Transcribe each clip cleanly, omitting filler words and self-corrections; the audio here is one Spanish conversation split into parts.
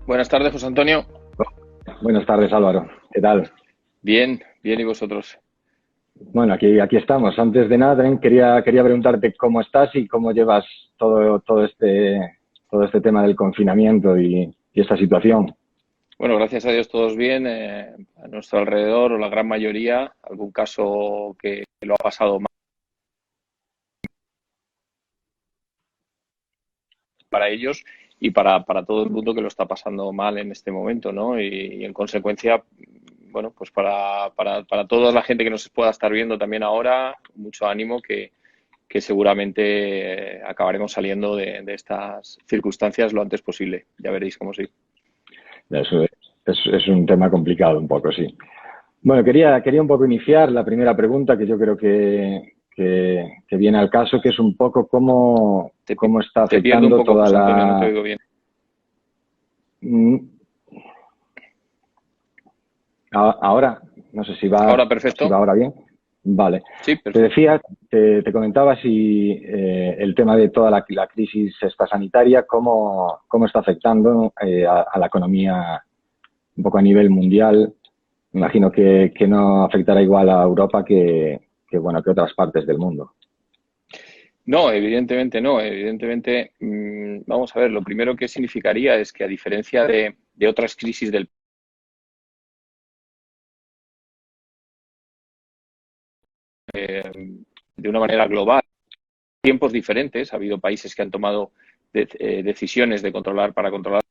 Buenas tardes, José Antonio. Buenas tardes, Álvaro. ¿Qué tal? Bien, bien, ¿y vosotros? Bueno, aquí estamos. Antes de nada, también quería preguntarte cómo estás y cómo llevas todo este tema del confinamiento y esta situación. Bueno, gracias a Dios todos bien. A nuestro alrededor, o la gran mayoría, algún caso que lo ha pasado mal para ellos y para todo el mundo que lo está pasando mal en este momento, ¿no? Y en consecuencia, bueno, pues para toda la gente que nos pueda estar viendo también ahora, mucho ánimo que seguramente acabaremos saliendo de estas circunstancias lo antes posible. Ya veréis cómo sí. Eso es un tema complicado un poco, sí. Bueno, quería un poco iniciar la primera pregunta que yo creo que viene al caso, que es un poco Te, cómo está te pierdo un afectando poco, toda José Antonio, no te la... oigo bien. Mm, Ahora, no sé Ahora, si va perfecto. ahora bien. Vale. Sí, Te perfecto. decía, te comentaba si el tema de toda la crisis esta sanitaria, cómo está afectando a la economía un poco a nivel mundial. Imagino que no afectará igual a Europa bueno, que otras partes del mundo. No, evidentemente no. Evidentemente, vamos a ver, lo primero que significaría es que a diferencia de otras crisis de una manera global, tiempos diferentes, ha habido países que han tomado decisiones de controlar para controlar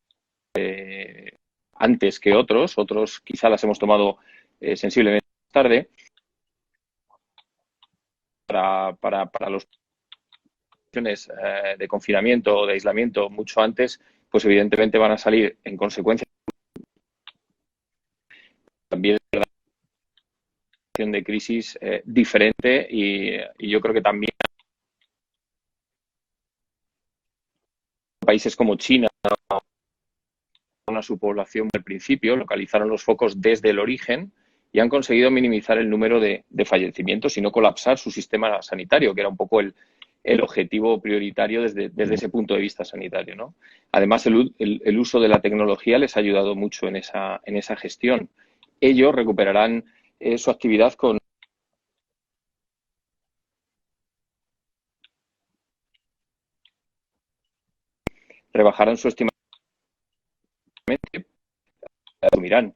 antes que otros quizá las hemos tomado sensiblemente más tarde para los de confinamiento o de aislamiento mucho antes, pues evidentemente van a salir en consecuencia también de crisis diferente y yo creo que también países como China, a su población al principio, localizaron los focos desde el origen y han conseguido minimizar el número de fallecimientos y no colapsar su sistema sanitario, que era un poco el objetivo prioritario desde ese punto de vista sanitario, ¿no? Además, el uso de la tecnología les ha ayudado mucho en esa gestión. Ellos recuperarán su actividad con rebajarán su estima asumirán.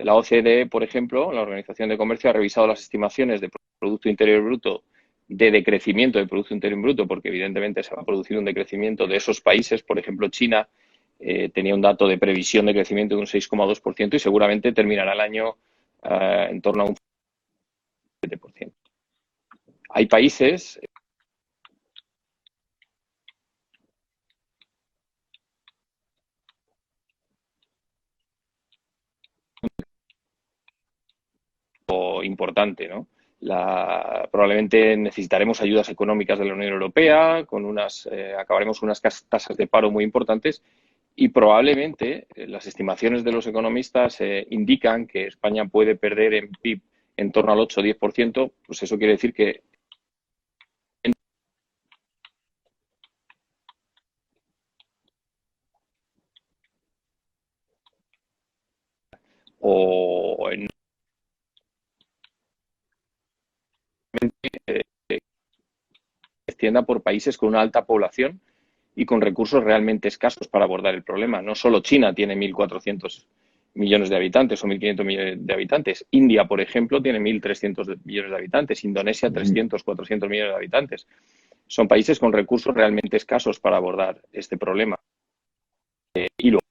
La OCDE, por ejemplo, la Organización de Comercio, ha revisado las estimaciones de Producto Interior Bruto de decrecimiento del Producto Interior Bruto, porque evidentemente se va a producir un decrecimiento de esos países. Por ejemplo, China tenía un dato de previsión de crecimiento de un 6,2% y seguramente terminará el año en torno a un 7%. Hay países importante, ¿no? Probablemente necesitaremos ayudas económicas de la Unión Europea, acabaremos con unas tasas de paro muy importantes y probablemente las estimaciones de los economistas indican que España puede perder en PIB en torno al 8 o 10%, pues eso quiere decir que o en extienda por países con una alta población y con recursos realmente escasos para abordar el problema. No solo China tiene 1.400 millones de habitantes o 1.500 millones de habitantes. India, por ejemplo, tiene 1.300 millones de habitantes. Indonesia, 300, 400 millones de habitantes. Son países con recursos realmente escasos para abordar este problema. Y luego,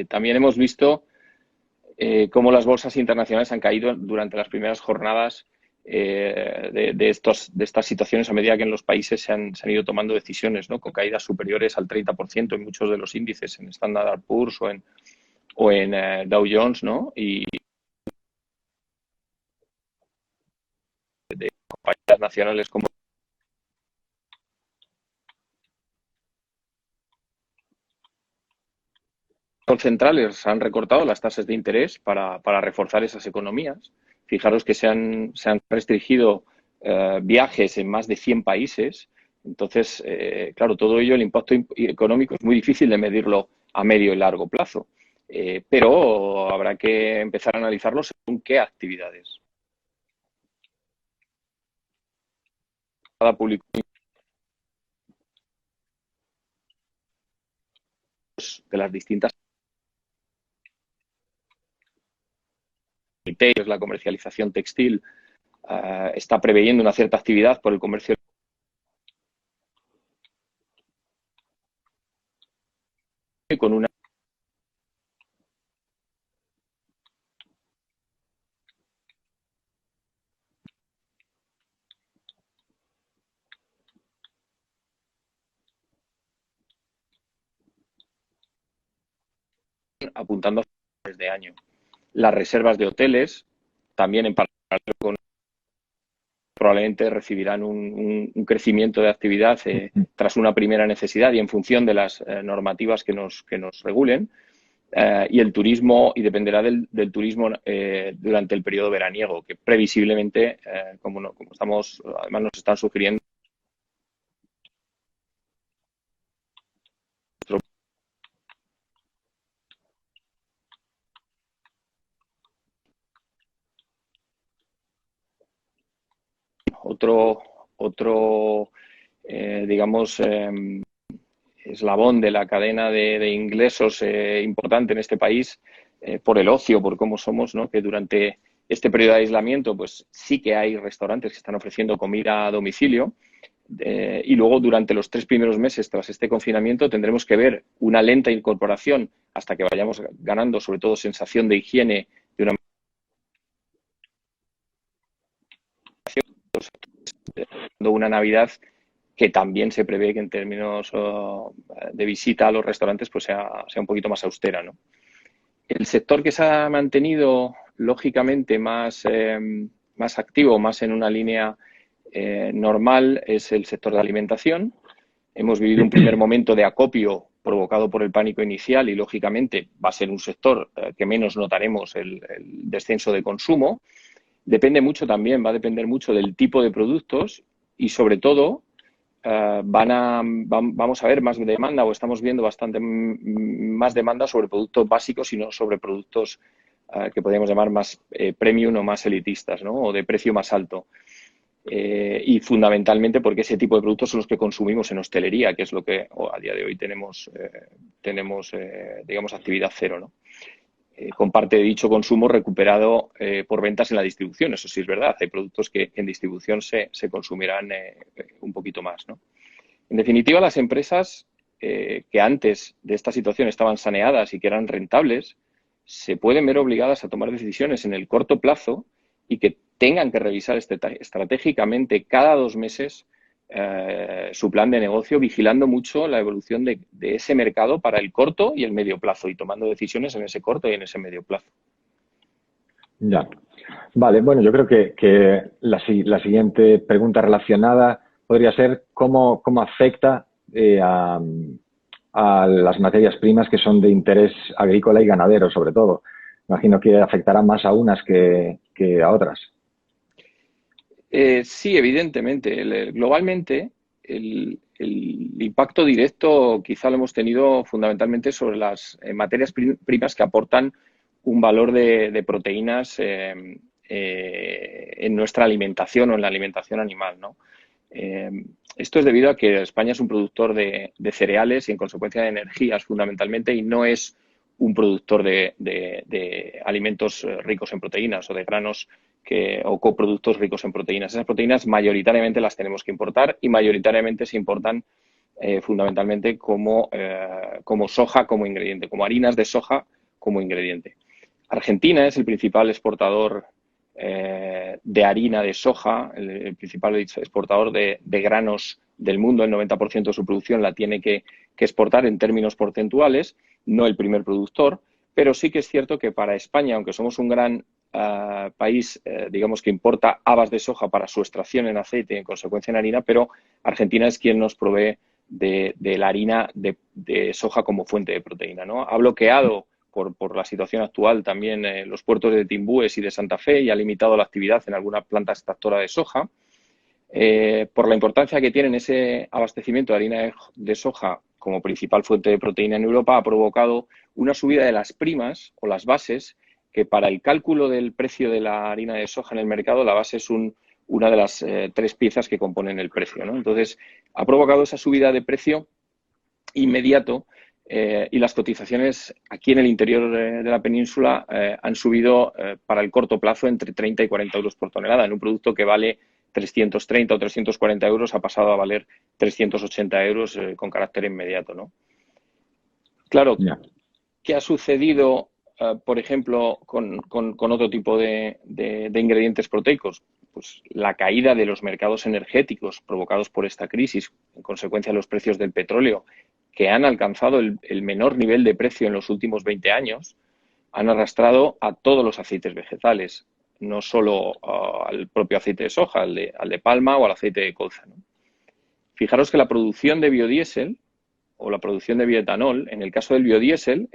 también hemos visto cómo las bolsas internacionales han caído durante las primeras jornadas de estas situaciones a medida que en los países se han ido tomando decisiones, ¿no? Con caídas superiores al 30% en muchos de los índices, en Standard Poor's o en Dow Jones, ¿no? Y compañías nacionales como centrales han recortado las tasas de interés para reforzar esas economías. Fijaros que se han restringido viajes en más de 100 países. Entonces, claro, todo ello, el impacto económico es muy difícil de medirlo a medio y largo plazo. Pero habrá que empezar a analizarlo según qué actividades. Cada público de las distintas la comercialización textil está preveyendo una cierta actividad por el comercio con una apuntando a finales de año. Las reservas de hoteles también en paralelo con probablemente recibirán un crecimiento de actividad tras una primera necesidad y en función de las normativas que nos regulen. Y el turismo, y dependerá del turismo durante el periodo veraniego, que previsiblemente, como estamos, además nos están sugiriendo otro digamos, eslabón de la cadena de ingresos importante en este país por el ocio, por cómo somos, ¿no? Que durante este periodo de aislamiento, pues sí que hay restaurantes que están ofreciendo comida a domicilio y luego durante los 3 primeros meses tras este confinamiento tendremos que ver una lenta incorporación hasta que vayamos ganando sobre todo sensación de higiene de una Navidad que también se prevé que en términos de visita a los restaurantes pues sea un poquito más austera, ¿no? El sector que se ha mantenido lógicamente más activo, más en una línea normal, es el sector de alimentación. Hemos vivido un primer momento de acopio provocado por el pánico inicial y, lógicamente, va a ser un sector que menos notaremos el descenso de consumo. Depende mucho también, va a depender mucho del tipo de productos y, sobre todo, vamos a ver más demanda o estamos viendo bastante más demanda sobre productos básicos y no sobre productos que podríamos llamar más premium o más elitistas, ¿no? O de precio más alto. Y fundamentalmente porque ese tipo de productos son los que consumimos en hostelería, que es lo que a día de hoy tenemos digamos, actividad cero, ¿no? Con parte de dicho consumo recuperado por ventas en la distribución. Eso sí es verdad, hay productos que en distribución se consumirán un poquito más, ¿no? En definitiva, las empresas que antes de esta situación estaban saneadas y que eran rentables, se pueden ver obligadas a tomar decisiones en el corto plazo y que tengan que revisar estratégicamente cada 2 meses su plan de negocio, vigilando mucho la evolución de ese mercado para el corto y el medio plazo y tomando decisiones en ese corto y en ese medio plazo. Ya. Vale, bueno, yo creo que la siguiente pregunta relacionada podría ser cómo afecta a las materias primas que son de interés agrícola y ganadero, sobre todo. Imagino que afectará más a unas que a otras. Sí, evidentemente. Globalmente, el impacto directo quizá lo hemos tenido fundamentalmente sobre las materias primas que aportan un valor de proteínas en nuestra alimentación o en la alimentación animal, ¿no? Esto es debido a que España es un productor de cereales y, en consecuencia, de energías fundamentalmente, y no es un productor de alimentos ricos en proteínas o de granos o coproductos ricos en proteínas. Esas proteínas mayoritariamente las tenemos que importar y mayoritariamente se importan fundamentalmente como soja como ingrediente, como harinas de soja como ingrediente. Argentina es el principal exportador de harina de soja, el principal exportador de granos del mundo. El 90% de su producción la tiene que exportar en términos porcentuales, no el primer productor, pero sí que es cierto que para España, aunque somos un gran país, digamos, que importa habas de soja para su extracción en aceite y en consecuencia en harina, pero Argentina es quien nos provee de la harina de soja como fuente de proteína, ¿no? Ha bloqueado por la situación actual también los puertos de Timbúes y de Santa Fe y ha limitado la actividad en algunas plantas extractoras de soja. Por la importancia que tiene ese abastecimiento de harina de soja como principal fuente de proteína en Europa, ha provocado una subida de las primas o las bases, que para el cálculo del precio de la harina de soja en el mercado, la base es una de las tres piezas que componen el precio, ¿no? Entonces, ha provocado esa subida de precio inmediato y las cotizaciones aquí en el interior de la península han subido para el corto plazo entre 30 y 40 euros por tonelada. En un producto que vale 330 o 340 euros ha pasado a valer 380 euros con carácter inmediato, ¿no? Claro, Ya. ¿qué ha sucedido, por ejemplo, con otro tipo de ingredientes proteicos? Pues la caída de los mercados energéticos provocados por esta crisis, en consecuencia de los precios del petróleo, que han alcanzado el menor nivel de precio en los últimos 20 años, han arrastrado a todos los aceites vegetales, no solo al propio aceite de soja, al de palma o al aceite de colza, ¿no? Fijaros que la producción de biodiesel o la producción de bioetanol, en el caso del biodiesel,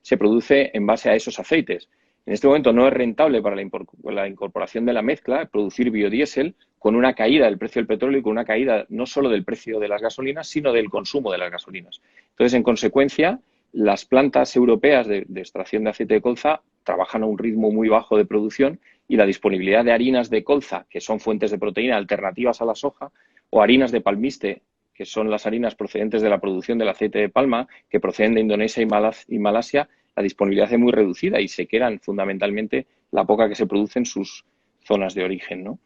se produce en base a esos aceites. En este momento no es rentable para la incorporación de la mezcla producir biodiesel con una caída del precio del petróleo y con una caída no solo del precio de las gasolinas, sino del consumo de las gasolinas. Entonces, en consecuencia, las plantas europeas de extracción de aceite de colza trabajan a un ritmo muy bajo de producción y la disponibilidad de harinas de colza, que son fuentes de proteína alternativas a la soja, o harinas de palmiste, que son las harinas procedentes de la producción del aceite de palma, que proceden de Indonesia y Malasia, la disponibilidad es muy reducida y se quedan fundamentalmente la poca que se produce en sus zonas de origen, ¿no?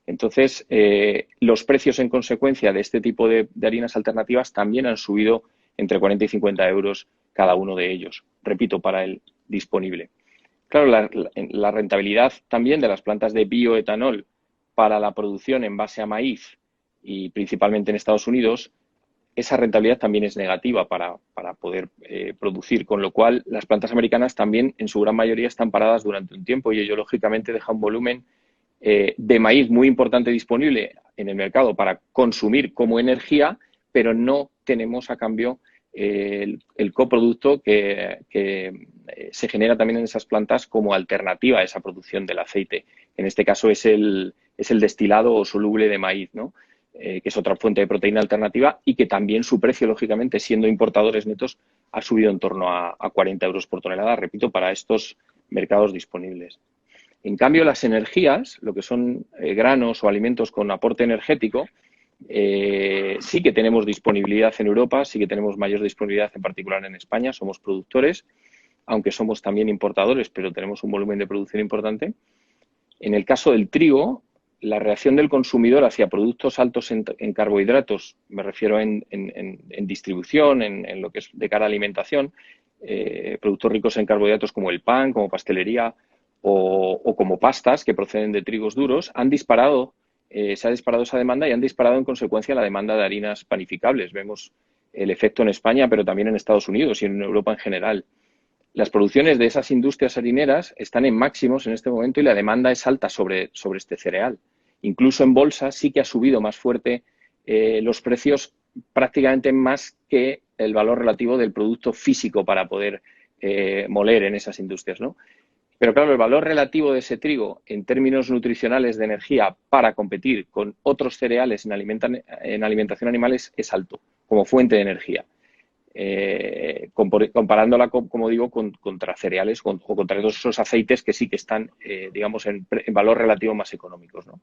Entonces, los precios en consecuencia de este tipo de harinas alternativas también han subido entre 40 y 50 euros cada uno de ellos, repito, para el disponible. Claro, la rentabilidad también de las plantas de bioetanol para la producción en base a maíz y principalmente en Estados Unidos, esa rentabilidad también es negativa para poder producir, con lo cual las plantas americanas también en su gran mayoría están paradas durante un tiempo y ello lógicamente deja un volumen de maíz muy importante disponible en el mercado para consumir como energía, pero no tenemos a cambio el coproducto que se genera también en esas plantas como alternativa a esa producción del aceite. En este caso es el destilado o soluble de maíz, ¿no? Que es otra fuente de proteína alternativa y que también su precio, lógicamente, siendo importadores netos, ha subido en torno a 40 euros por tonelada, repito, para estos mercados disponibles. En cambio, las energías, lo que son granos o alimentos con aporte energético, sí que tenemos disponibilidad en Europa, sí que tenemos mayor disponibilidad en particular en España, somos productores, aunque somos también importadores, pero tenemos un volumen de producción importante. En el caso del trigo, la reacción del consumidor hacia productos altos en carbohidratos, me refiero en distribución, en lo que es de cara a alimentación, productos ricos en carbohidratos como el pan, como pastelería o como pastas que proceden de trigos duros, se ha disparado esa demanda y han disparado en consecuencia la demanda de harinas panificables. Vemos el efecto en España, pero también en Estados Unidos y en Europa en general. Las producciones de esas industrias harineras están en máximos en este momento y la demanda es alta sobre este cereal. Incluso en bolsa sí que ha subido más fuerte los precios, prácticamente más que el valor relativo del producto físico para poder moler en esas industrias, ¿no? Pero claro, el valor relativo de ese trigo en términos nutricionales de energía para competir con otros cereales en alimentación animal es alto, como fuente de energía. Comparándola, como digo, contra cereales o contra todos esos aceites que sí que están, digamos, en valor relativo más económicos, ¿no?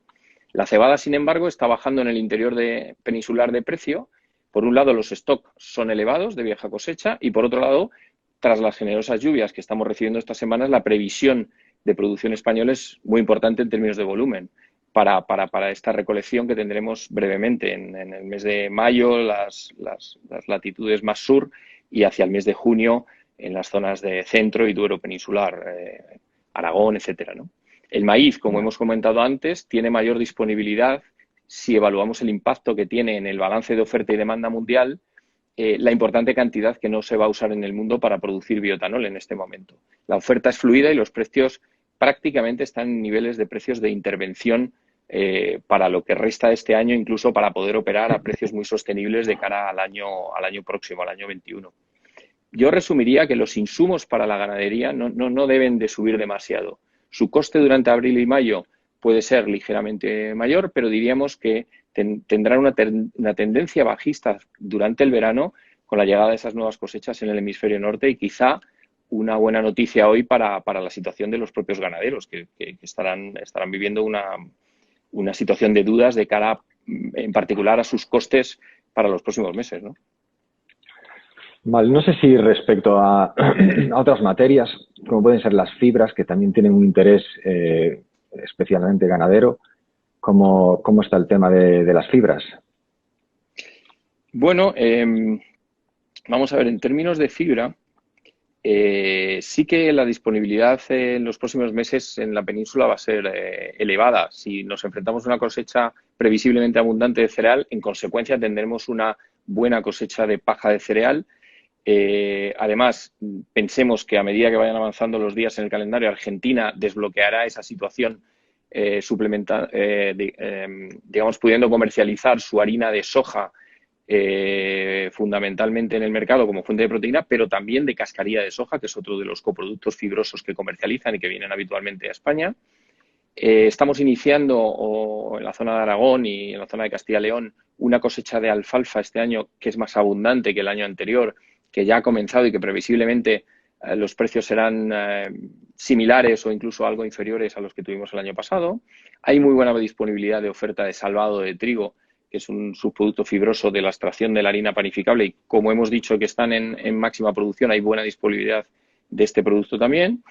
La cebada, sin embargo, está bajando en el interior peninsular de precio. Por un lado, los stocks son elevados de vieja cosecha y, por otro lado, tras las generosas lluvias que estamos recibiendo estas semanas, la previsión de producción española es muy importante en términos de volumen para esta recolección que tendremos brevemente en el mes de mayo, las latitudes más sur y hacia el mes de junio en las zonas de centro y Duero peninsular, Aragón, etcétera, ¿no? El maíz, como hemos comentado antes, tiene mayor disponibilidad si evaluamos el impacto que tiene en el balance de oferta y demanda mundial la importante cantidad que no se va a usar en el mundo para producir bioetanol en este momento. La oferta es fluida y los precios prácticamente están en niveles de precios de intervención para lo que resta de este año, incluso para poder operar a precios muy sostenibles de cara al año próximo, al año 21. Yo resumiría que los insumos para la ganadería no deben de subir demasiado. Su coste durante abril y mayo puede ser ligeramente mayor, pero diríamos que tendrán una tendencia bajista durante el verano con la llegada de esas nuevas cosechas en el hemisferio norte y quizá una buena noticia hoy para la situación de los propios ganaderos que estarán viviendo una situación de dudas de cara en particular a sus costes para los próximos meses, ¿no? Vale, no sé si respecto a, a otras materias, como pueden ser las fibras, que también tienen un interés especialmente ganadero, ¿cómo está el tema de las fibras? Bueno, vamos a ver, en términos de fibra, sí que la disponibilidad en los próximos meses en la península va a ser elevada. Si nos enfrentamos a una cosecha previsiblemente abundante de cereal, en consecuencia tendremos una buena cosecha de paja de cereal. Además, pensemos que a medida que vayan avanzando los días en el calendario, Argentina desbloqueará esa situación digamos, pudiendo comercializar su harina de soja fundamentalmente en el mercado como fuente de proteína, pero también de cascarilla de soja, que es otro de los coproductos fibrosos que comercializan y que vienen habitualmente a España. Estamos iniciando en la zona de Aragón y en la zona de Castilla y León una cosecha de alfalfa este año que es más abundante que el año anterior, que ya ha comenzado y que previsiblemente los precios serán similares o incluso algo inferiores a los que tuvimos el año pasado. Hay muy buena disponibilidad de oferta de salvado de trigo, que es un subproducto fibroso de la extracción de la harina panificable y como hemos dicho que están en máxima producción, hay buena disponibilidad de este producto también.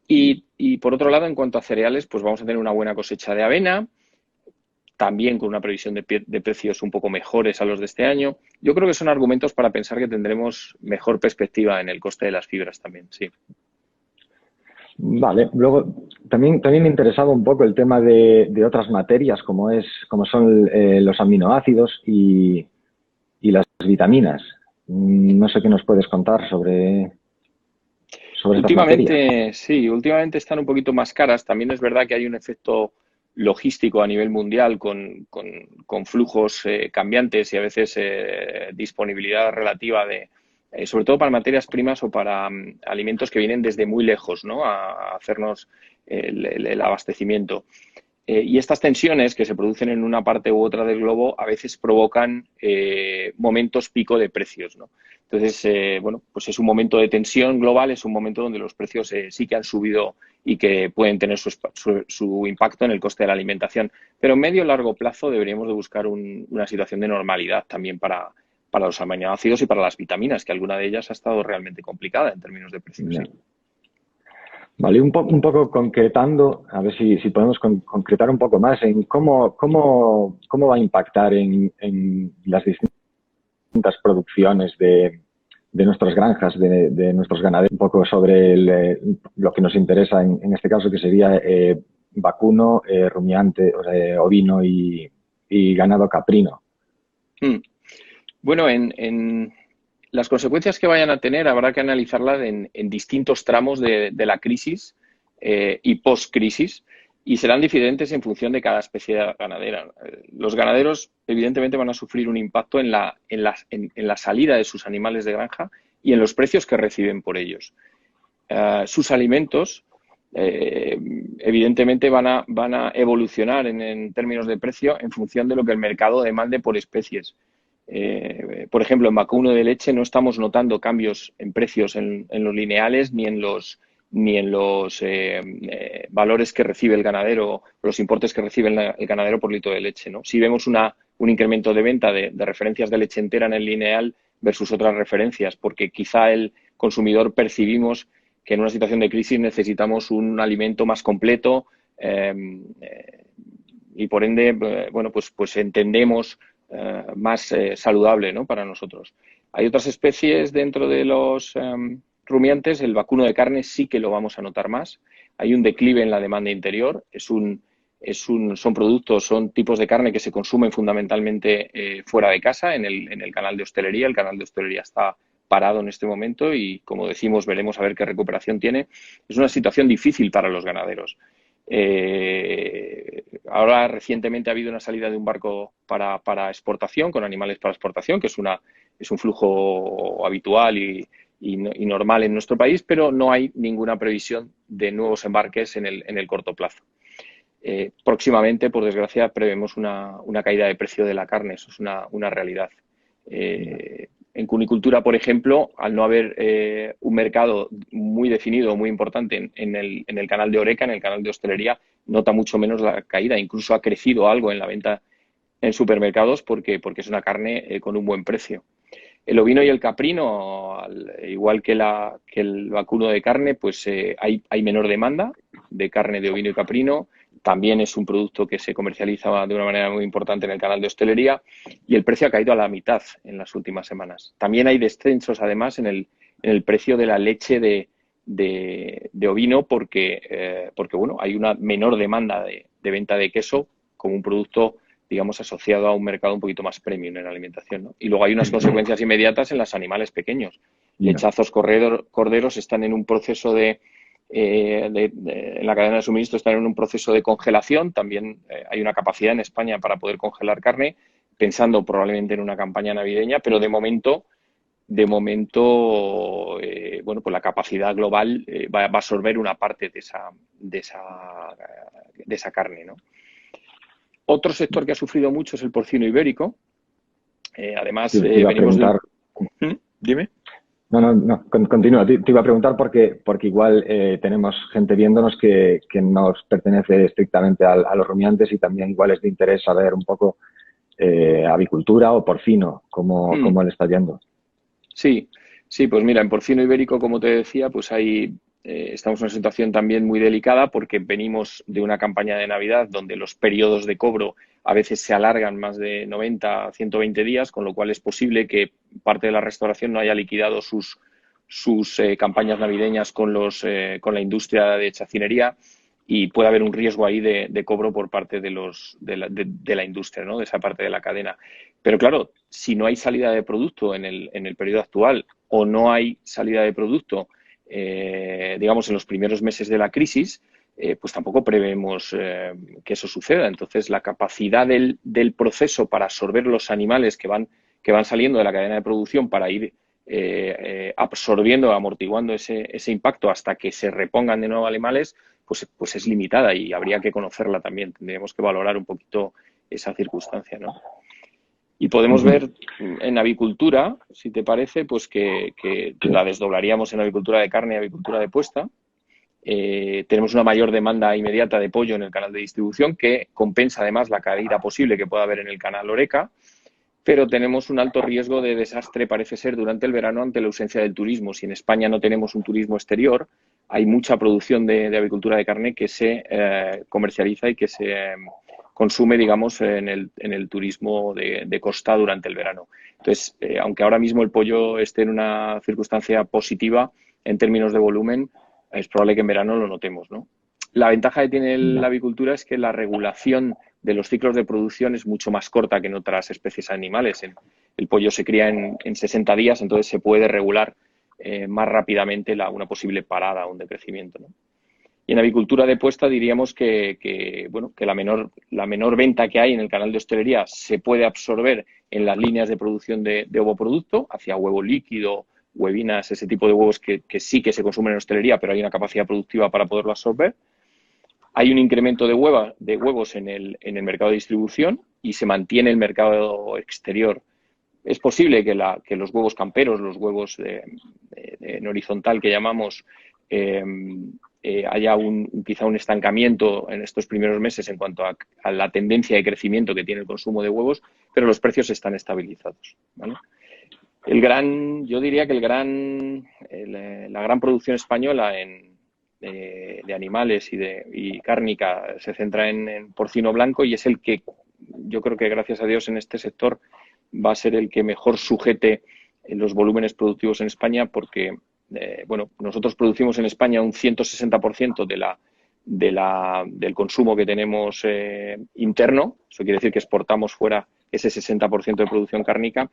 Y por otro lado, en cuanto a cereales, pues vamos a tener una buena cosecha de avena, también con una previsión de precios un poco mejores a los de este año. Yo creo que son argumentos para pensar que tendremos mejor perspectiva en el coste de las fibras también, sí. Vale, luego también me interesaba un poco el tema de otras materias como son los aminoácidos y las vitaminas. No sé qué nos puedes contar sobre estas materias. Últimamente están un poquito más caras. También es verdad que hay un efecto logístico a nivel mundial con flujos cambiantes y a veces disponibilidad relativa sobre todo para materias primas o para alimentos que vienen desde muy lejos, ¿no? A hacernos el abastecimiento. Y estas tensiones que se producen en una parte u otra del globo a veces provocan momentos pico de precios, ¿no? Entonces, bueno, pues es un momento de tensión global, es un momento donde los precios sí que han subido y que pueden tener su impacto en el coste de la alimentación. Pero en medio y largo plazo deberíamos de buscar una situación de normalidad también para los aminoácidos y para las vitaminas, que alguna de ellas ha estado realmente complicada en términos de precios. Yeah. Sí. Vale, un poco concretando, a ver si podemos concretar un poco más en cómo va a impactar en las distintas producciones de nuestras granjas, de nuestros ganaderos, un poco sobre lo que nos interesa en este caso, que sería vacuno, rumiante, ovino y ganado caprino. Bueno, en las consecuencias que vayan a tener habrá que analizarlas en distintos tramos de la crisis y post-crisis y serán diferentes en función de cada especie ganadera. Los ganaderos evidentemente van a sufrir un impacto en la salida de sus animales de granja y en los precios que reciben por ellos. Sus alimentos evidentemente van a evolucionar en términos de precio en función de lo que el mercado demande por especies. Por ejemplo, en vacuno de leche no estamos notando cambios en precios en los lineales ni en los valores que recibe el ganadero, los importes que recibe el ganadero por litro de leche, ¿no? Si vemos un incremento de venta de referencias de leche entera en el lineal versus otras referencias, porque quizá el consumidor percibimos que en una situación de crisis necesitamos un alimento más completo y por ende, bueno, pues entendemos más saludable, ¿no? Para nosotros. Hay otras especies dentro de los rumiantes, el vacuno de carne sí que lo vamos a notar más. Hay un declive en la demanda interior, son tipos de carne que se consumen fundamentalmente fuera de casa, en el canal de hostelería. El canal de hostelería está parado en este momento y, como decimos, veremos a ver qué recuperación tiene. Es una situación difícil para los ganaderos. Ahora recientemente ha habido una salida de un barco para exportación, con animales para exportación, que es un flujo habitual y normal en nuestro país, pero no hay ninguna previsión de nuevos embarques en el corto plazo. Próximamente, por desgracia, prevemos una caída de precio de la carne, eso es una realidad. En cunicultura, por ejemplo, al no haber un mercado muy definido, muy importante en el canal de Horeca, en el canal de hostelería, nota mucho menos la caída. Incluso ha crecido algo en la venta en supermercados porque es una carne con un buen precio. El ovino y el caprino, igual que el vacuno de carne, pues hay menor demanda de carne de ovino y caprino. También es un producto que se comercializa de una manera muy importante en el canal de hostelería y el precio ha caído a la mitad en las últimas semanas. También hay descensos, además, en el precio de la leche de ovino porque bueno, hay una menor demanda de venta de queso como un producto, digamos, asociado a un mercado un poquito más premium en la alimentación, ¿no? Y luego hay unas consecuencias inmediatas en los animales pequeños. Lechazos corderos están en un proceso en la cadena de suministro están en un proceso de congelación. También hay una capacidad en España para poder congelar carne, pensando probablemente en una campaña navideña, pero de momento, bueno, pues la capacidad global va a absorber una parte de esa carne, ¿no? Otro sector que ha sufrido mucho es el porcino ibérico. Además, Te iba a venimos de preguntar. un... Dime. No, continúa. Te iba a preguntar porque igual tenemos gente viéndonos que nos pertenece estrictamente a los rumiantes y también igual es de interés saber un poco avicultura o porcino, cómo le está yendo. Sí, pues mira, en porcino ibérico, como te decía, pues estamos en una situación también muy delicada porque venimos de una campaña de Navidad donde los periodos de cobro a veces se alargan más de 90 a 120 días, con lo cual es posible que parte de la restauración no haya liquidado sus campañas navideñas con la industria de chacinería y puede haber un riesgo ahí de cobro por parte de la industria, ¿no? De esa parte de la cadena. Pero claro, si no hay salida de producto en el periodo actual o no hay salida de producto, digamos, en los primeros meses de la crisis, pues tampoco prevemos que eso suceda. Entonces, la capacidad del proceso para absorber los animales que van saliendo de la cadena de producción para ir absorbiendo, amortiguando ese impacto hasta que se repongan de nuevo animales, pues es limitada y habría que conocerla también. Tendríamos que valorar un poquito esa circunstancia, ¿no? Y podemos ver en avicultura, si te parece, pues que la desdoblaríamos en avicultura de carne y avicultura de puesta. Tenemos una mayor demanda inmediata de pollo en el canal de distribución que compensa además la caída posible que pueda haber en el canal Horeca, pero tenemos un alto riesgo de desastre, parece ser, durante el verano ante la ausencia del turismo. Si en España no tenemos un turismo exterior, hay mucha producción de avicultura de carne que se comercializa y que se consume, digamos, en el turismo de costa durante el verano. Entonces, aunque ahora mismo el pollo esté en una circunstancia positiva en términos de volumen, es probable que en verano lo notemos, ¿no? La ventaja que tiene la avicultura es que la regulación de los ciclos de producción es mucho más corta que en otras especies animales. El pollo se cría en 60 días, entonces se puede regular más rápidamente una posible parada o un decrecimiento, ¿no? Y en avicultura de puesta diríamos que la menor venta que hay en el canal de hostelería se puede absorber en las líneas de producción de ovoproducto, hacia huevo líquido, huevinas, ese tipo de huevos que sí que se consumen en hostelería, pero hay una capacidad productiva para poderlo absorber. Hay un incremento de huevos en el mercado de distribución y se mantiene el mercado exterior. Es posible que los huevos camperos, los huevos en horizontal que llamamos, haya quizá un estancamiento en estos primeros meses en cuanto a la tendencia de crecimiento que tiene el consumo de huevos, pero los precios están estabilizados, ¿vale? Yo diría que la gran producción española de animales y cárnica se centra en porcino blanco y es el que yo creo que gracias a Dios en este sector va a ser el que mejor sujete los volúmenes productivos en España porque nosotros producimos en España un 160% del consumo que tenemos interno. Eso quiere decir que exportamos fuera ese 60% de producción cárnica.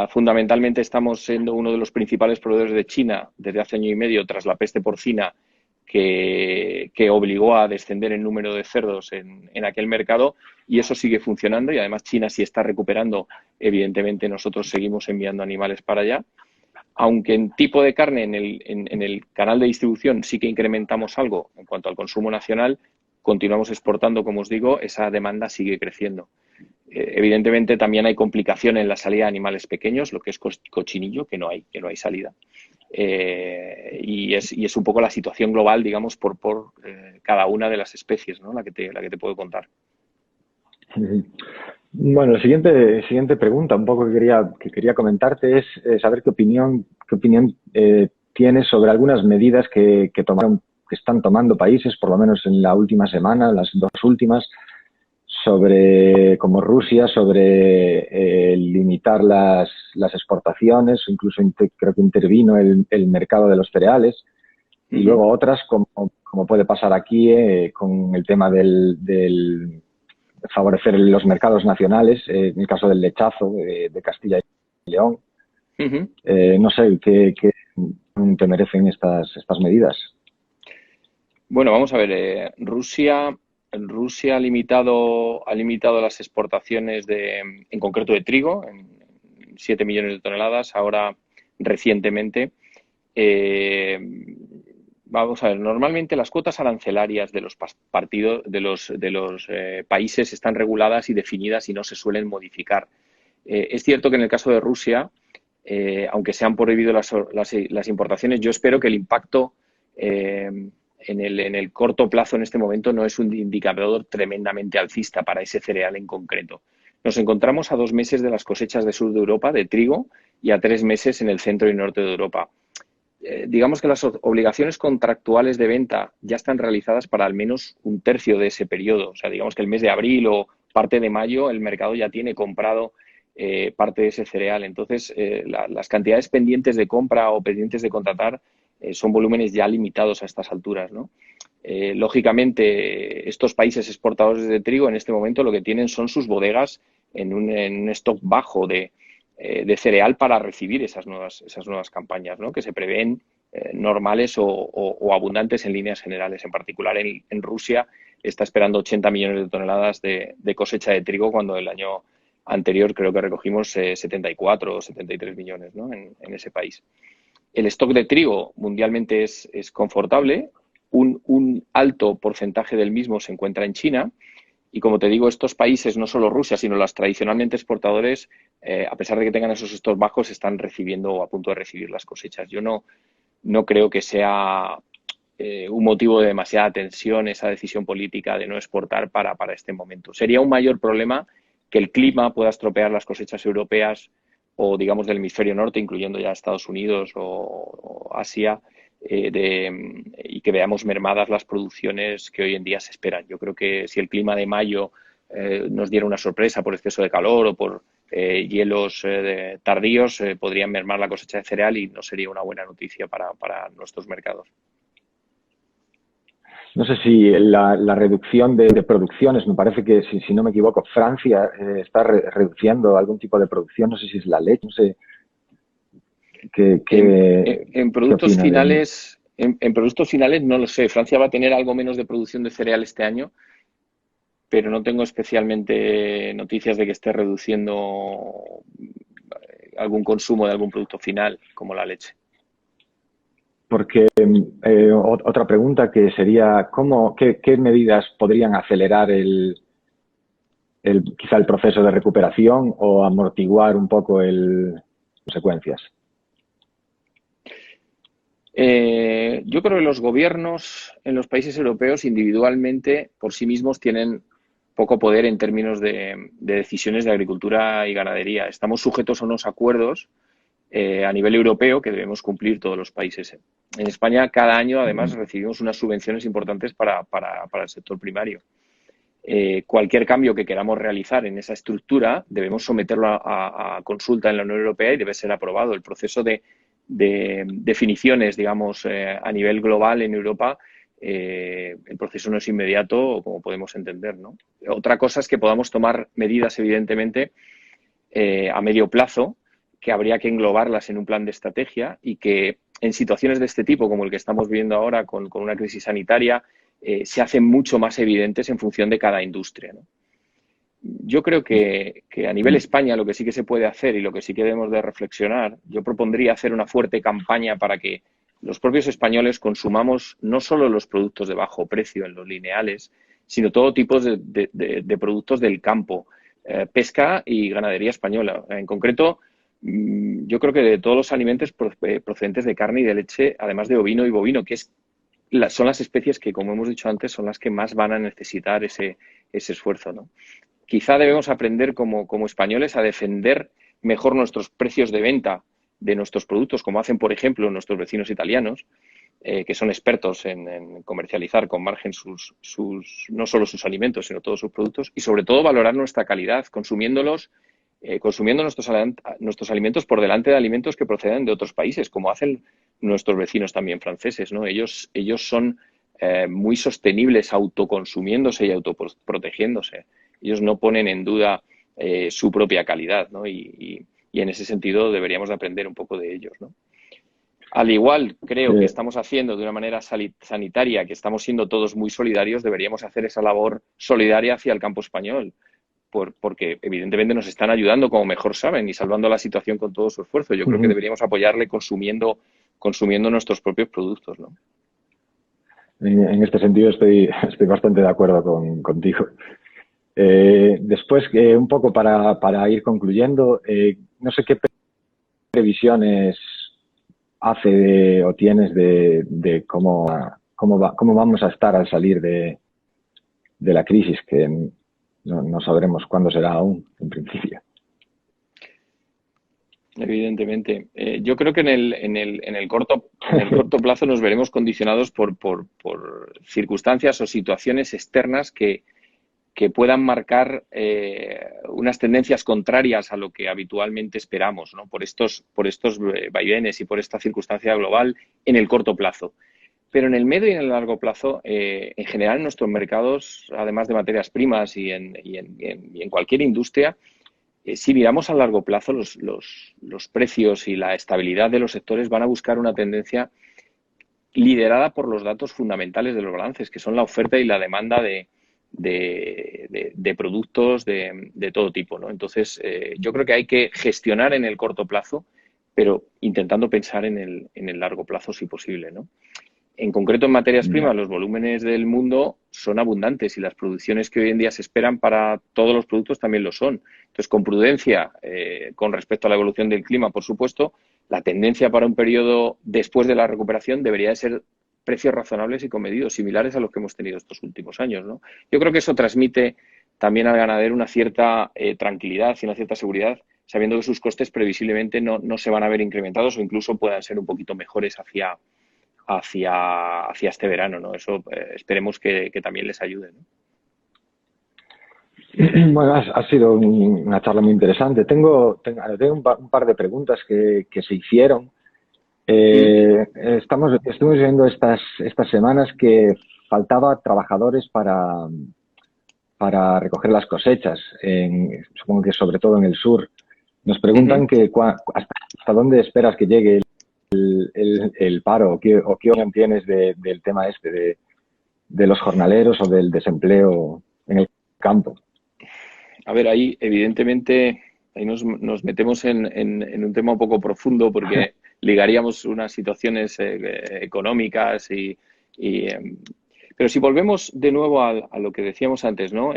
Fundamentalmente estamos siendo uno de los principales proveedores de China desde hace año y medio tras la peste porcina que obligó a descender el número de cerdos en aquel mercado, y eso sigue funcionando, y además China sí está recuperando. Evidentemente nosotros seguimos enviando animales para allá. Aunque en tipo de carne en el canal de distribución sí que incrementamos algo en cuanto al consumo nacional, continuamos exportando, como os digo, esa demanda sigue creciendo. Evidentemente también hay complicación en la salida de animales pequeños, lo que es cochinillo, que no hay salida. Y es un poco la situación global, digamos, por cada una de las especies, ¿no? la que te puedo contar. Bueno, la siguiente pregunta, un poco que quería comentarte, es saber qué opinión tienes sobre algunas medidas que están tomando países, por lo menos en la última semana, las dos últimas, como Rusia, sobre limitar las exportaciones, incluso creo que intervino el mercado de los cereales, y luego otras, como puede pasar aquí, con el tema del favorecer los mercados nacionales, en el caso del lechazo de Castilla y León. No sé, ¿qué te merecen estas medidas? Bueno, vamos a ver. Rusia ha limitado las exportaciones en concreto de trigo, en 7 millones de toneladas, ahora recientemente. Vamos a ver, normalmente las cuotas arancelarias de los países están reguladas y definidas y no se suelen modificar. Es cierto que en el caso de Rusia, aunque se han prohibido las importaciones, yo espero que el impacto en el corto plazo en este momento no es un indicador tremendamente alcista para ese cereal en concreto. Nos encontramos a 2 meses de las cosechas del sur de Europa de trigo y a 3 meses en el centro y norte de Europa. Digamos que las obligaciones contractuales de venta ya están realizadas para al menos un tercio de ese periodo. O sea, digamos que el mes de abril o parte de mayo el mercado ya tiene comprado parte de ese cereal. Entonces, las cantidades pendientes de compra o pendientes de contratar son volúmenes ya limitados a estas alturas, ¿no? Lógicamente, estos países exportadores de trigo en este momento lo que tienen son sus bodegas en un stock bajo de cereal para recibir esas nuevas campañas, ¿no? Que se prevén normales o abundantes en líneas generales. En particular, en Rusia está esperando 80 millones de toneladas de cosecha de trigo, cuando el año anterior creo que recogimos 74 o 73 millones, ¿no? en ese país. El stock de trigo mundialmente es confortable. Un alto porcentaje del mismo se encuentra en China. Y como te digo, estos países, no solo Rusia, sino las tradicionalmente exportadores, a pesar de que tengan esos stocks bajos, están recibiendo o a punto de recibir las cosechas. Yo no creo que sea un motivo de demasiada tensión esa decisión política de no exportar para este momento. Sería un mayor problema que el clima pueda estropear las cosechas europeas o, digamos, del hemisferio norte, incluyendo ya Estados Unidos o Asia, y que veamos mermadas las producciones que hoy en día se esperan. Yo creo que si el clima de mayo nos diera una sorpresa por exceso de calor o por hielos tardíos, podrían mermar la cosecha de cereal y no sería una buena noticia para nuestros mercados. No sé si la reducción de producciones, me parece que, si no me equivoco, Francia está reduciendo algún tipo de producción, no sé si es la leche, no sé. En productos finales, en productos finales no lo sé. Francia va a tener algo menos de producción de cereal este año, pero no tengo especialmente noticias de que esté reduciendo algún consumo de algún producto final, como la leche. Porque otra pregunta que sería, ¿qué medidas podrían acelerar quizá el proceso de recuperación o amortiguar un poco las consecuencias? Yo creo que los gobiernos en los países europeos individualmente por sí mismos tienen poco poder en términos de decisiones de agricultura y ganadería. Estamos sujetos a unos acuerdos a nivel europeo que debemos cumplir todos los países. En España, cada año, además, recibimos unas subvenciones importantes para el sector primario. Cualquier cambio que queramos realizar en esa estructura debemos someterlo a consulta en la Unión Europea y debe ser aprobado. El proceso de definiciones, digamos, a nivel global en Europa, el proceso no es inmediato, como podemos entender, ¿no? Otra cosa es que podamos tomar medidas, evidentemente, a medio plazo, que habría que englobarlas en un plan de estrategia y que en situaciones de este tipo, como el que estamos viviendo ahora con una crisis sanitaria, se hacen mucho más evidentes en función de cada industria, ¿no? Yo creo que a nivel España lo que sí que se puede hacer y lo que sí que debemos de reflexionar, yo propondría hacer una fuerte campaña para que los propios españoles consumamos no solo los productos de bajo precio en los lineales, sino todo tipo de productos del campo, pesca y ganadería española. En concreto, yo creo que de todos los alimentos procedentes de carne y de leche, además de ovino y bovino, que son las especies que, como hemos dicho antes, son las que más van a necesitar ese esfuerzo, ¿no? Quizá debemos aprender como españoles a defender mejor nuestros precios de venta de nuestros productos, como hacen, por ejemplo, nuestros vecinos italianos, que son expertos en comercializar con margen no solo sus alimentos, sino todos sus productos, y sobre todo valorar nuestra calidad, consumiendo nuestros alimentos por delante de alimentos que proceden de otros países, como hacen nuestros vecinos también franceses, ¿no? Ellos son muy sostenibles autoconsumiéndose y autoprotegiéndose. Ellos no ponen en duda su propia calidad, ¿no? Y en ese sentido deberíamos de aprender un poco de ellos, ¿no? Al igual, creo que estamos haciendo de una manera sanitaria, que estamos siendo todos muy solidarios, deberíamos hacer esa labor solidaria hacia el campo español, porque evidentemente nos están ayudando como mejor saben y salvando la situación con todo su esfuerzo. Yo creo que deberíamos apoyarle consumiendo nuestros propios productos, ¿no? En este sentido estoy bastante de acuerdo contigo. Después, un poco para ir concluyendo, no sé qué previsiones hace o tienes de cómo vamos a estar al salir de la crisis, que no sabremos cuándo será aún, en principio. Evidentemente. Yo creo que en el corto plazo nos veremos condicionados por circunstancias o situaciones externas que puedan marcar unas tendencias contrarias a lo que habitualmente esperamos, ¿no? Por estos vaivenes y por esta circunstancia global en el corto plazo. Pero en el medio y en el largo plazo, en general en nuestros mercados, además de materias primas y en cualquier industria, si miramos a largo plazo, los precios y la estabilidad de los sectores van a buscar una tendencia liderada por los datos fundamentales de los balances, que son la oferta y la demanda de productos de todo tipo, ¿no? Entonces, yo creo que hay que gestionar en el corto plazo, pero intentando pensar en el largo plazo si posible, ¿no? En concreto, en materias primas, los volúmenes del mundo son abundantes y las producciones que hoy en día se esperan para todos los productos también lo son. Entonces, con prudencia, con respecto a la evolución del clima, por supuesto, la tendencia para un periodo después de la recuperación debería de ser precios razonables y comedidos, similares a los que hemos tenido estos últimos años, ¿no? Yo creo que eso transmite también al ganadero una cierta tranquilidad y una cierta seguridad, sabiendo que sus costes previsiblemente no se van a ver incrementados o incluso puedan ser un poquito mejores hacia este verano, ¿no? Eso esperemos que también les ayude, ¿no? Bueno, ha sido una charla muy interesante. Tengo un par de preguntas que se hicieron. Estuvimos viendo estas semanas que faltaba trabajadores para recoger las cosechas, supongo que sobre todo en el sur. Nos preguntan que hasta dónde esperas que llegue el paro o qué opinión tienes del tema de los jornaleros o del desempleo en el campo. A ver, ahí evidentemente ahí nos metemos en un tema un poco profundo porque ligaríamos unas situaciones económicas pero si volvemos de nuevo a lo que decíamos antes, ¿no?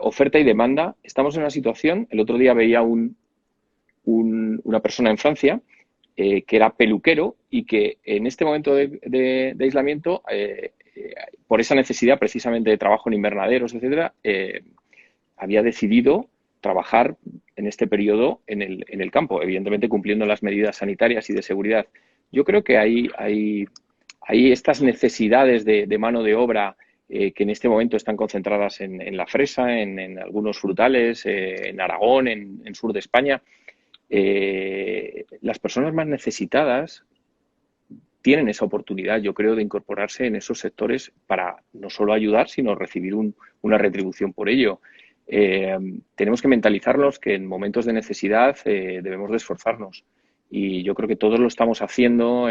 Oferta y demanda, estamos en una situación, el otro día veía una persona en Francia que era peluquero y que en este momento de aislamiento, por esa necesidad precisamente de trabajo en invernaderos, etcétera, había decidido trabajar en este periodo en el campo, evidentemente cumpliendo las medidas sanitarias y de seguridad. Yo creo que hay estas necesidades de mano de obra que en este momento están concentradas en la fresa, en algunos frutales, en Aragón, en sur de España. Las personas más necesitadas tienen esa oportunidad, yo creo, de incorporarse en esos sectores para no solo ayudar, sino recibir una retribución por ello. Tenemos que mentalizarnos que en momentos de necesidad debemos de esforzarnos y yo creo que todos lo estamos haciendo,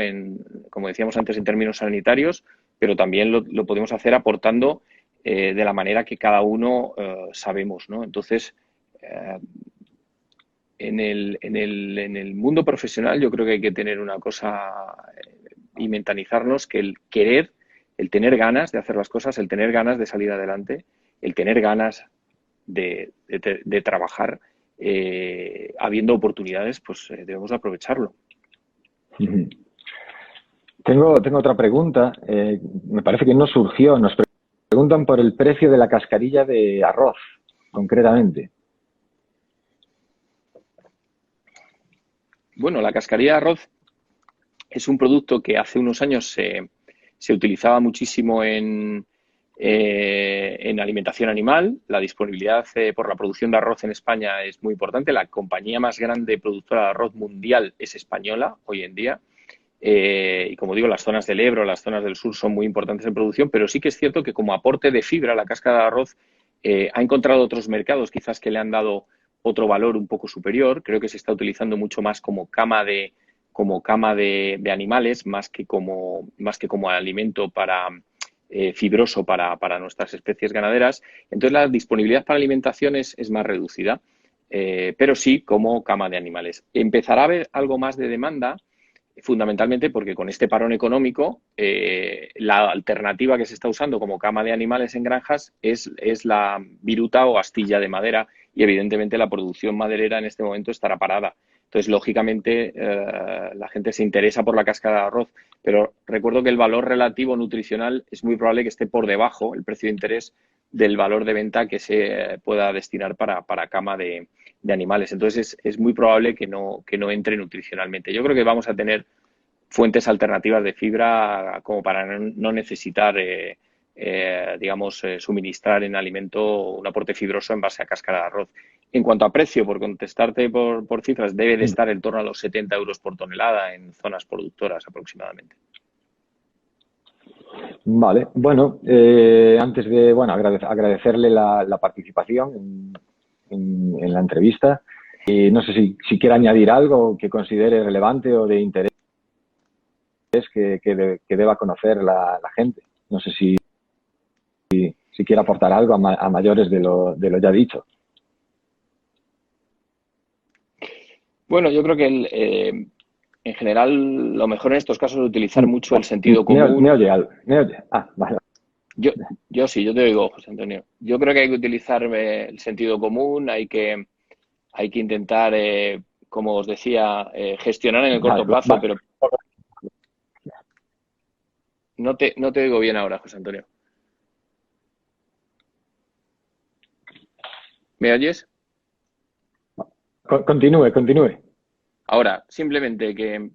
como decíamos antes, en términos sanitarios, pero también lo podemos hacer aportando de la manera que cada uno sabemos, ¿no? Entonces, en el mundo profesional yo creo que hay que tener una cosa y mentalizarnos que el querer, el tener ganas de hacer las cosas, el tener ganas de salir adelante, el tener ganas de trabajar, habiendo oportunidades, pues debemos aprovecharlo. Tengo otra pregunta. Me parece que no surgió. Nos preguntan por el precio de la cascarilla de arroz, concretamente. Bueno, la cascarilla de arroz es un producto que hace unos años se utilizaba muchísimo en alimentación animal. La disponibilidad por la producción de arroz en España es muy importante. La compañía más grande productora de arroz mundial es española hoy en día. Y como digo, las zonas del Ebro, las zonas del sur son muy importantes en producción, pero sí que es cierto que como aporte de fibra, la cáscara de arroz ha encontrado otros mercados quizás que le han dado otro valor un poco superior. Creo que se está utilizando mucho más como cama de animales, más que como alimento fibroso para nuestras especies ganaderas. Entonces la disponibilidad para alimentación es más reducida, pero sí como cama de animales. Empezará a haber algo más de demanda, fundamentalmente porque con este parón económico la alternativa que se está usando como cama de animales en granjas es la viruta o astilla de madera, y evidentemente la producción maderera en este momento estará parada. Entonces, lógicamente, la gente se interesa por la cáscara de arroz, pero recuerdo que el valor relativo nutricional es muy probable que esté por debajo, el precio de interés, del valor de venta que se pueda destinar para cama de animales. Entonces, es muy probable que no entre nutricionalmente. Yo creo que vamos a tener fuentes alternativas de fibra como para no necesitar, suministrar en alimento un aporte fibroso en base a cáscara de arroz. En cuanto a precio, por contestarte por cifras, debe de estar en torno a los 70 euros por tonelada en zonas productoras aproximadamente. Vale, bueno, antes de agradecerle la participación en la entrevista, no sé si quiere añadir algo que considere relevante o de interés que deba conocer la gente. No sé si quiere aportar algo a mayores de lo ya dicho. Bueno, yo creo que en general lo mejor en estos casos es utilizar mucho el sentido común. ¿Me oye? Ah, vale. Yo sí, yo te oigo, José Antonio. Yo creo que hay que utilizar el sentido común, hay que intentar, como os decía, gestionar en el corto plazo, pero no te oigo bien ahora, José Antonio. ¿Me oyes? Continúe. Ahora, simplemente que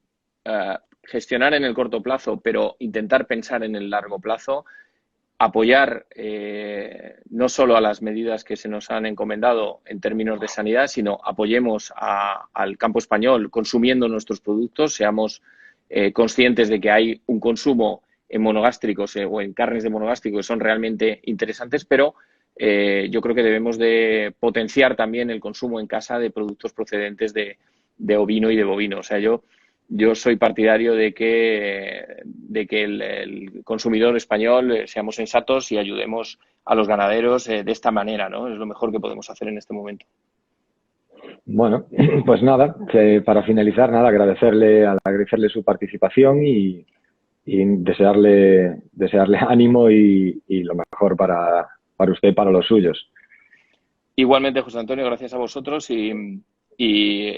gestionar en el corto plazo, pero intentar pensar en el largo plazo, apoyar no solo a las medidas que se nos han encomendado en términos de sanidad, sino apoyemos al campo español consumiendo nuestros productos, seamos conscientes de que hay un consumo en monogástricos o en carnes de monogástricos que son realmente interesantes, pero yo creo que debemos de potenciar también el consumo en casa de productos procedentes de ovino y de bovino. O sea, yo soy partidario de que el consumidor español seamos sensatos y ayudemos a los ganaderos de esta manera, ¿no? Es lo mejor que podemos hacer en este momento. Bueno, pues nada, para finalizar, agradecerle su participación y desearle ánimo y lo mejor para usted y para los suyos. Igualmente, José Antonio, gracias a vosotros y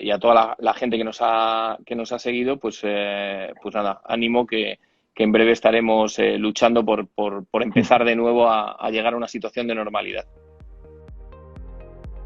a toda la gente que nos ha seguido, pues nada, ánimo que en breve estaremos luchando por empezar de nuevo a llegar a una situación de normalidad.